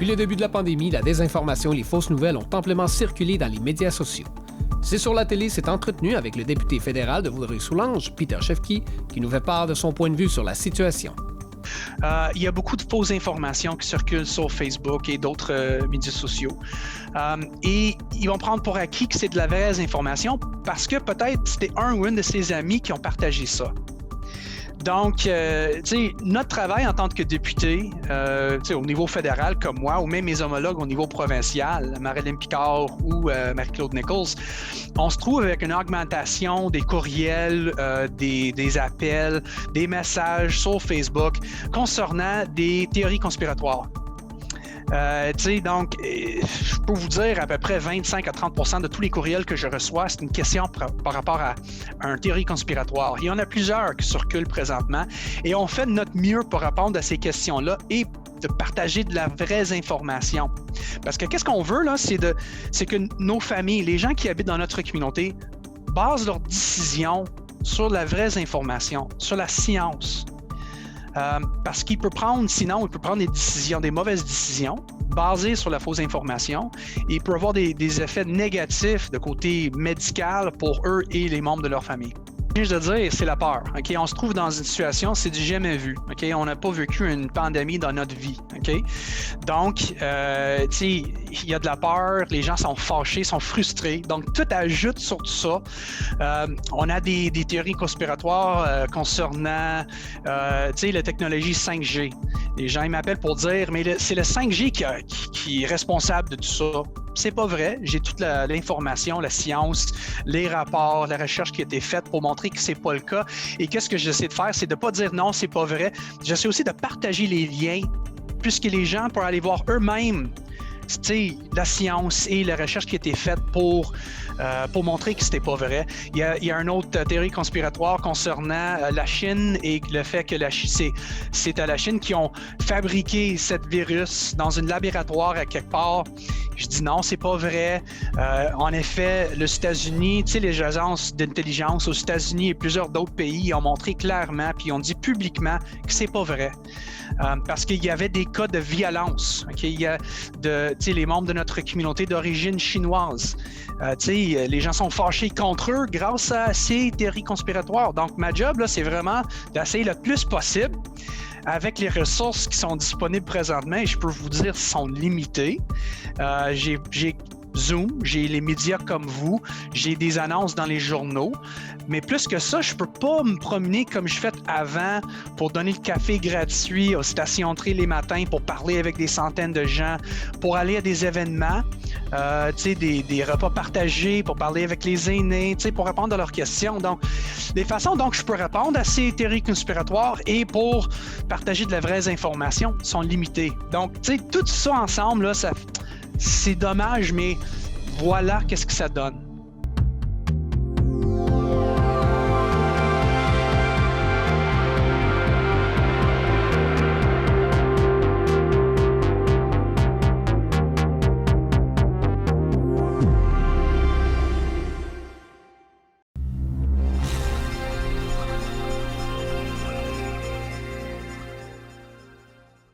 le début de la pandémie, la désinformation et les fausses nouvelles ont amplement circulé dans les médias sociaux. C'est sur la télé s'est entretenu avec le député fédéral de Vaudreuil-Soulanges, Peter Shefki, qui nous fait part de son point de vue sur la situation. Il y a beaucoup de fausses informations qui circulent sur Facebook et d'autres médias sociaux. Et ils vont prendre pour acquis que c'est de la vraie information parce que peut-être c'était un ou une de ses amis qui ont partagé ça. Donc, notre travail en tant que député, au niveau fédéral comme moi, ou même mes homologues au niveau provincial, Marilyn Picard ou Marie-Claude Nichols, on se trouve avec une augmentation des courriels, des appels, des messages sur Facebook concernant des théories conspiratoires. Donc, je peux vous dire à peu près 25 à 30% de tous les courriels que je reçois, c'est une question par rapport à une théorie conspiratoire. Il y en a plusieurs qui circulent présentement et on fait de notre mieux pour répondre à ces questions-là et de partager de la vraie information. Parce que qu'est-ce qu'on veut, là, c'est que nos familles, les gens qui habitent dans notre communauté, basent leurs décisions sur la vraie information, sur la science. Parce qu'il peut prendre des décisions, des mauvaises décisions basées sur la fausse information et il peut avoir des effets négatifs de côté médical pour eux et les membres de leur famille. Je veux dire, c'est la peur. Okay? On se trouve dans une situation, c'est du jamais vu. Okay? On n'a pas vécu une pandémie dans notre vie. Okay? Donc, il y a de la peur, les gens sont fâchés, sont frustrés. Donc, tout ajoute sur tout ça. On a des théories conspiratoires concernant la technologie 5G. Les gens ils m'appellent pour dire, mais c'est le 5G qui est responsable de tout ça. C'est pas vrai. J'ai toute l'information, la science, les rapports, la recherche qui a été faite pour montrer que c'est pas le cas. Et qu'est-ce que j'essaie de faire, c'est de pas dire non, c'est pas vrai. J'essaie aussi de partager les liens, puisque les gens pourraient aller voir eux-mêmes la science et la recherche qui a été faite pour montrer que c'était pas vrai. Il y a une autre théorie conspiratoire concernant la Chine et le fait que c'est à la Chine qui ont fabriqué cette virus dans un laboratoire à quelque part. Je dis non, c'est pas vrai. En effet, les États-Unis, les agences d'intelligence aux États-Unis et plusieurs d'autres pays ont montré clairement puis ont dit publiquement que c'est pas vrai. Parce qu'il y avait des cas de violence. Okay? Il y a les membres de notre communauté d'origine chinoise. Les gens sont fâchés contre eux grâce à ces théories conspiratoires. Donc, ma job, là, c'est vraiment d'essayer le plus possible avec les ressources qui sont disponibles présentement, et je peux vous dire, sont limitées. J'ai Zoom, j'ai les médias comme vous, j'ai des annonces dans les journaux, mais plus que ça, je peux pas me promener comme je fais avant pour donner le café gratuit aux stations-tri les matins, pour parler avec des centaines de gens, pour aller à des événements, des repas partagés, pour parler avec les aînés, pour répondre à leurs questions. Donc, les façons dont je peux répondre à ces théories conspiratoires et pour partager de la vraie information sont limitées. Donc, tout ça ensemble, là, c'est dommage, mais voilà qu'est-ce que ça donne.